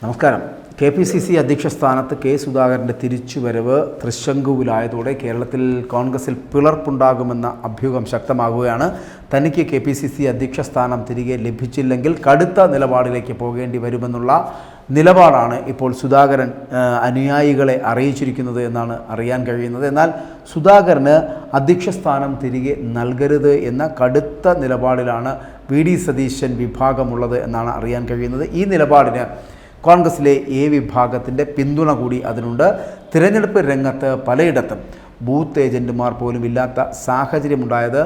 നമസ്കാരം. KPCC അധ്യക്ഷ സ്ഥാനത്ത് കെ സുധാകരൻ്റെ തിരിച്ചുവരവ് തൃശങ്കുവിലായതോടെ കേരളത്തിൽ കോൺഗ്രസിൽ പിളർപ്പുണ്ടാകുമെന്ന അഭ്യൂഹം ശക്തമാകുകയാണ്. തനിക്ക് KPCC അധ്യക്ഷ സ്ഥാനം തിരികെ ലഭിച്ചില്ലെങ്കിൽ കടുത്ത നിലപാടിലേക്ക് പോകേണ്ടി വരുമെന്നുള്ള നിലപാടാണ് ഇപ്പോൾ സുധാകരൻ അനുയായികളെ അറിയിച്ചിരിക്കുന്നത് എന്നാണ് അറിയാൻ കഴിയുന്നത്. എന്നാൽ സുധാകരന് അധ്യക്ഷ സ്ഥാനം തിരികെ നൽകരുത് എന്ന കടുത്ത നിലപാടിലാണ് VD സതീശൻ വിഭാഗമുള്ളത് എന്നാണ് അറിയാൻ കഴിയുന്നത്. ഈ നിലപാടിന് കോൺഗ്രസിലെ വിഭാഗത്തിൻ്റെ പിന്തുണ കൂടി അതിനുണ്ട്. തിരഞ്ഞെടുപ്പ് രംഗത്ത് പലയിടത്തും ബൂത്ത് ഏജൻറ്റുമാർ പോലും ഇല്ലാത്ത സാഹചര്യമുണ്ടായത്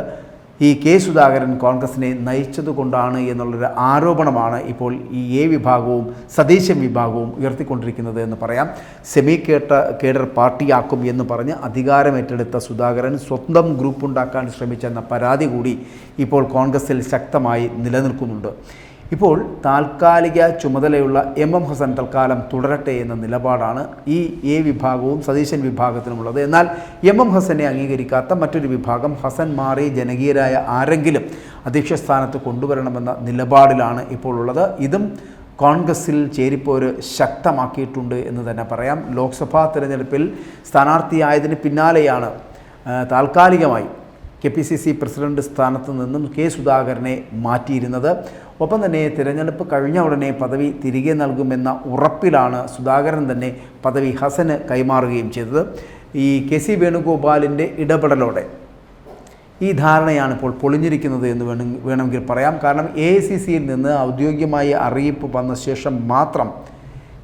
ഈ കെ സുധാകരൻ കോൺഗ്രസിനെ നയിച്ചതുകൊണ്ടാണ് എന്നുള്ളൊരു ആരോപണമാണ് ഇപ്പോൾ ഈ വിഭാഗവും സതീശൻ വിഭാഗവും ഉയർത്തിക്കൊണ്ടിരിക്കുന്നത് എന്ന് പറയാം. സെമി കേഡർ പാർട്ടിയാക്കും എന്ന് പറഞ്ഞ് അധികാരമേറ്റെടുത്ത സുധാകരൻ സ്വന്തം ഗ്രൂപ്പുണ്ടാക്കാൻ ശ്രമിച്ചെന്ന പരാതി കൂടി ഇപ്പോൾ കോൺഗ്രസിൽ ശക്തമായി നിലനിൽക്കുന്നുണ്ട്. ഇപ്പോൾ താൽക്കാലിക ചുമതലയുള്ള MM ഹസൻ തൽക്കാലം തുടരട്ടെ എന്ന നിലപാടാണ് ഈ വിഭാഗവും സതീശൻ വിഭാഗത്തിനുമുള്ളത്. എന്നാൽ MM ഹസനെ അംഗീകരിക്കാത്ത മറ്റൊരു വിഭാഗം ഹസൻ മാറി ജനകീയരായ ആരെങ്കിലും അധ്യക്ഷ സ്ഥാനത്ത് കൊണ്ടുവരണമെന്ന നിലപാടിലാണ് ഇപ്പോൾ ഉള്ളത്. ഇതും കോൺഗ്രസിൽ ചേരിപ്പോര് ശക്തമാക്കിയിട്ടുണ്ട് എന്ന് തന്നെ പറയാം. ലോക്സഭാ തിരഞ്ഞെടുപ്പിൽ സ്ഥാനാർത്ഥിയായതിന് പിന്നാലെയാണ് താൽക്കാലികമായി KPCC പ്രസിഡന്റ് സ്ഥാനത്ത് നിന്നും കെ സുധാകരനെ മാറ്റിയിരുന്നത്. ഒപ്പം തന്നെ തിരഞ്ഞെടുപ്പ് കഴിഞ്ഞ ഉടനെ പദവി തിരികെ നൽകുമെന്ന ഉറപ്പിലാണ് സുധാകരൻ തന്നെ പദവി ഹസന് കൈമാറുകയും ചെയ്തത്. ഈ KC വേണുഗോപാലിൻ്റെ ഇടപെടലോടെ ഈ ധാരണയാണ് ഇപ്പോൾ പൊളിഞ്ഞിരിക്കുന്നത് എന്ന് വേണമെങ്കിൽ പറയാം. കാരണം AICCയിൽ നിന്ന് ഔദ്യോഗികമായി അറിയിപ്പ് വന്ന ശേഷം മാത്രം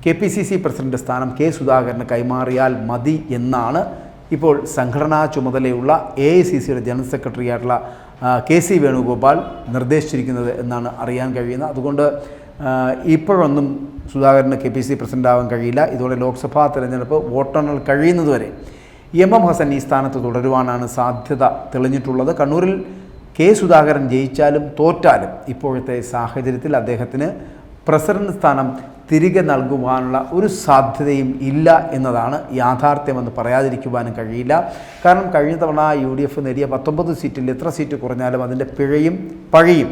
KPCC പ്രസിഡന്റ് സ്ഥാനം കെ സുധാകരന് കൈമാറിയാൽ മതി എന്നാണ് ഇപ്പോൾ സംഘടനാ ചുമതലയുള്ള AICCയുടെ ജനറൽ സെക്രട്ടറി ആയിട്ടുള്ള KC വേണുഗോപാൽ നിർദ്ദേശിച്ചിരിക്കുന്നത് എന്നാണ് അറിയാൻ കഴിയുന്നത്. അതുകൊണ്ട് ഇപ്പോഴൊന്നും സുധാകരന് KPCC പ്രസിഡന്റ് ആവാൻ കഴിയില്ല. ഇതോടെ ലോക്സഭാ തിരഞ്ഞെടുപ്പ് വോട്ടെണ്ണൽ കഴിയുന്നതുവരെ MM ഹസൻ ഈ സ്ഥാനത്ത് തുടരുവാനാണ് സാധ്യത തെളിഞ്ഞിട്ടുള്ളത്. കണ്ണൂരിൽ കെ സുധാകരൻ ജയിച്ചാലും തോറ്റാലും ഇപ്പോഴത്തെ സാഹചര്യത്തിൽ അദ്ദേഹത്തിന് പ്രസിഡന്റ് സ്ഥാനം തിരികെ നൽകുവാനുള്ള ഒരു സാധ്യതയും ഇല്ല എന്നതാണ് യാഥാർത്ഥ്യമെന്ന് പറയാതിരിക്കുവാനും കഴിയില്ല. കാരണം കഴിഞ്ഞ തവണ UDF നേടിയ 19 സീറ്റിൽ എത്ര സീറ്റ് കുറഞ്ഞാലും അതിൻ്റെ പിഴയും പഴിയും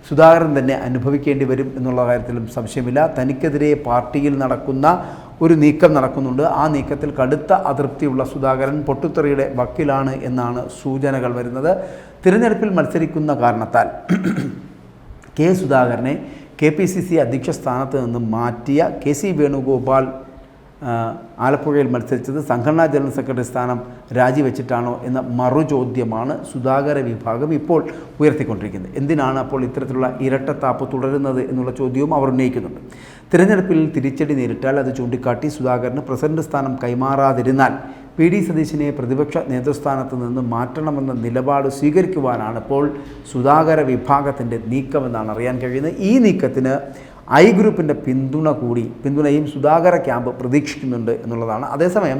സുധാകരൻ തന്നെ അനുഭവിക്കേണ്ടി വരും എന്നുള്ള കാര്യത്തിലും സംശയമില്ല. തനിക്കെതിരെ പാർട്ടിയിൽ നടക്കുന്ന ഒരു നീക്കം നടക്കുന്നുണ്ട്. ആ നീക്കത്തിൽ കടുത്ത അതൃപ്തിയുള്ള സുധാകരൻ പൊട്ടിത്തെറിയുടെ വക്കിലാണ് എന്നാണ് സൂചനകൾ വരുന്നത്. തിരഞ്ഞെടുപ്പിൽ മത്സരിക്കുന്ന കാരണത്താൽ കെ സുധാകരനെ KPCC അധ്യക്ഷ സ്ഥാനത്ത് നിന്ന് മാറ്റിയ KC വേണുഗോപാൽ ആലപ്പുഴയിൽ മത്സരിച്ചത് സംഘടനാ ജനറൽ സെക്രട്ടറി സ്ഥാനം രാജിവെച്ചിട്ടാണോ എന്ന മറുചോദ്യമാണ് സുധാകര വിഭാഗം ഇപ്പോൾ ഉയർത്തിക്കൊണ്ടിരിക്കുന്നത്. എന്തിനാണ് അപ്പോൾ ഇത്തരത്തിലുള്ള ഇരട്ടത്താപ്പ് തുടരുന്നത് എന്നുള്ള ചോദ്യവും അവർ ഉന്നയിക്കുന്നുണ്ട്. തിരഞ്ഞെടുപ്പിൽ തിരിച്ചടി നേരിട്ടാൽ അത് ചൂണ്ടിക്കാട്ടി സുധാകരന് പ്രസിഡന്റ് സ്ഥാനം കൈമാറാതിരുന്നാൽ VD സതീശനെ പ്രതിപക്ഷ നേതൃസ്ഥാനത്ത് നിന്ന് മാറ്റണമെന്ന നിലപാട് സ്വീകരിക്കുവാനാണ് ഇപ്പോൾ സുധാകര വിഭാഗത്തിൻ്റെ നീക്കമെന്നാണ് അറിയാൻ കഴിയുന്നത്. ഈ നീക്കത്തിന് I ഗ്രൂപ്പിൻ്റെ പിന്തുണയും സുധാകര ക്യാമ്പ് പ്രതീക്ഷിക്കുന്നുണ്ട് എന്നുള്ളതാണ്. അതേസമയം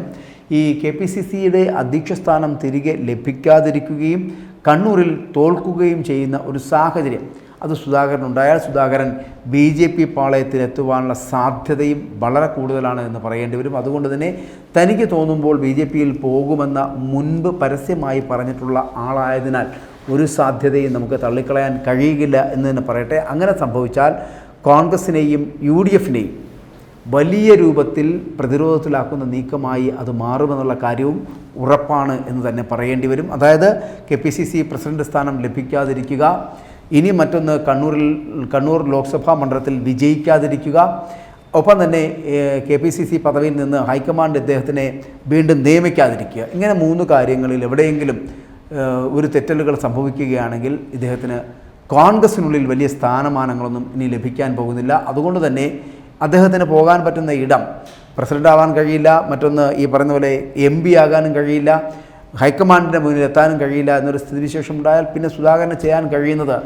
ഈ KPCCയുടെ അധ്യക്ഷ സ്ഥാനം തിരികെ ലഭിക്കാതിരിക്കുകയും കണ്ണൂരിൽ തോൽക്കുകയും ചെയ്യുന്ന ഒരു സാഹചര്യം അത് സുധാകരനുണ്ടായാൽ സുധാകരൻ BJP പാളയത്തിലെത്തുവാനുള്ള സാധ്യതയും വളരെ കൂടുതലാണ് എന്ന് പറയേണ്ടി വരും. അതുകൊണ്ട് തന്നെ തനിക്ക് തോന്നുമ്പോൾ BJPയിൽ പോകുമെന്ന മുൻപ് പരസ്യമായി പറഞ്ഞിട്ടുള്ള ആളായതിനാൽ ഒരു സാധ്യതയും നമുക്ക് തള്ളിക്കളയാൻ കഴിയില്ല എന്ന് തന്നെ പറയട്ടെ. അങ്ങനെ സംഭവിച്ചാൽ കോൺഗ്രസിനെയും UDFനെയും വലിയ രൂപത്തിൽ പ്രതിരോധത്തിലാക്കുന്ന നീക്കമായി അത് മാറുമെന്നുള്ള കാര്യവും ഉറപ്പാണ് എന്ന് തന്നെ പറയേണ്ടി വരും. അതായത് KPCC പ്രസിഡന്റ് സ്ഥാനം ലഭിക്കാതിരിക്കുക, ഇനി മറ്റൊന്ന് കണ്ണൂർ ലോക്സഭാ മണ്ഡലത്തിൽ വിജയിക്കാതിരിക്കുക, ഒപ്പം തന്നെ KPCC പദവിയിൽ നിന്ന് ഹൈക്കമാൻഡ് ഇദ്ദേഹത്തിനെ വീണ്ടും നിയമിക്കാതിരിക്കുക. ഇങ്ങനെ 3 കാര്യങ്ങളിൽ എവിടെയെങ്കിലും ഒരു തെറ്റലുകൾ സംഭവിക്കുകയാണെങ്കിൽ ഇദ്ദേഹത്തിന് കോൺഗ്രസിനുള്ളിൽ വലിയ സ്ഥാനമാനങ്ങളൊന്നും ഇനി ലഭിക്കാൻ പോകുന്നില്ല. അതുകൊണ്ട് തന്നെ അദ്ദേഹത്തിന് പോകാൻ പറ്റുന്ന ഇടം പ്രസിഡന്റ് ആവാൻ കഴിയില്ല, മറ്റൊന്ന് ഈ പറഞ്ഞ പോലെ MP ആകാനും കഴിയില്ല, ഹൈക്കമാൻഡിൻ്റെ മുന്നിൽ എത്താനും കഴിയില്ല എന്നൊരു സ്ഥിതിവിശേഷം ഉണ്ടായാൽ പിന്നെ സുധാകരന് ചെയ്യാൻ കഴിയുന്നത്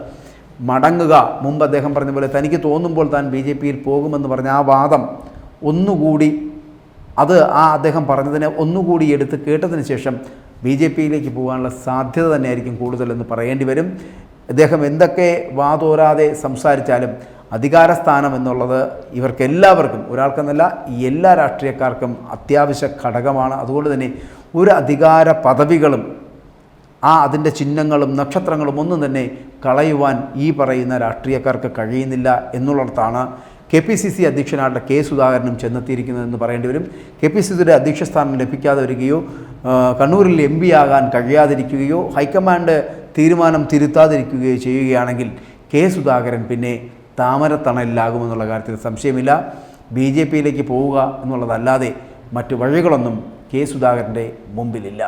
മടങ്ങുക. മുമ്പ് അദ്ദേഹം പറഞ്ഞ പോലെ തനിക്ക് തോന്നുമ്പോൾ താൻ BJPയിൽ പോകുമെന്ന് പറഞ്ഞ ആ വാദം ഒന്നുകൂടി അദ്ദേഹം പറഞ്ഞതിനെ ഒന്നുകൂടി എടുത്ത് കേട്ടതിന് ശേഷം BJPയിലേക്ക് പോകാനുള്ള സാധ്യത തന്നെയായിരിക്കും കൂടുതലെന്ന് പറയേണ്ടി വരും. അദ്ദേഹം എന്തൊക്കെ വാതോരാതെ സംസാരിച്ചാലും അധികാരസ്ഥാനം എന്നുള്ളത് ഇവർക്കെല്ലാവർക്കും, ഒരാൾക്കെന്നല്ല എല്ലാ രാഷ്ട്രീയക്കാർക്കും അത്യാവശ്യ ഘടകമാണ്. അതുകൊണ്ട് തന്നെ ഒരു അധികാര പദവികളും അതിൻ്റെ ചിഹ്നങ്ങളും നക്ഷത്രങ്ങളും ഒന്നും തന്നെ കളയുവാൻ ഈ പറയുന്ന രാഷ്ട്രീയക്കാർക്ക് കഴിയുന്നില്ല എന്നുള്ളിടത്താണ് KPCC അധ്യക്ഷനായിട്ടുള്ള കെ സുധാകരനും ചെന്നെത്തിയിരിക്കുന്നതെന്ന് പറയേണ്ടി വരും. KPCCയുടെ അധ്യക്ഷ സ്ഥാനം ലഭിക്കാതെ വരികയോ കണ്ണൂരിൽ MP ആകാൻ കഴിയാതിരിക്കുകയോ ഹൈക്കമാൻഡ് തീരുമാനം തിരുത്താതിരിക്കുകയോ ചെയ്യുകയാണെങ്കിൽ കെ സുധാകരൻ പിന്നെ താമരത്തണലിലാകുമെന്നുള്ള കാര്യത്തിൽ സംശയമില്ല. BJPയിലേക്ക് പോവുക എന്നുള്ളതല്ലാതെ മറ്റു വഴികളൊന്നും കെ സുധാകരൻ്റെ മുമ്പിലില്ല.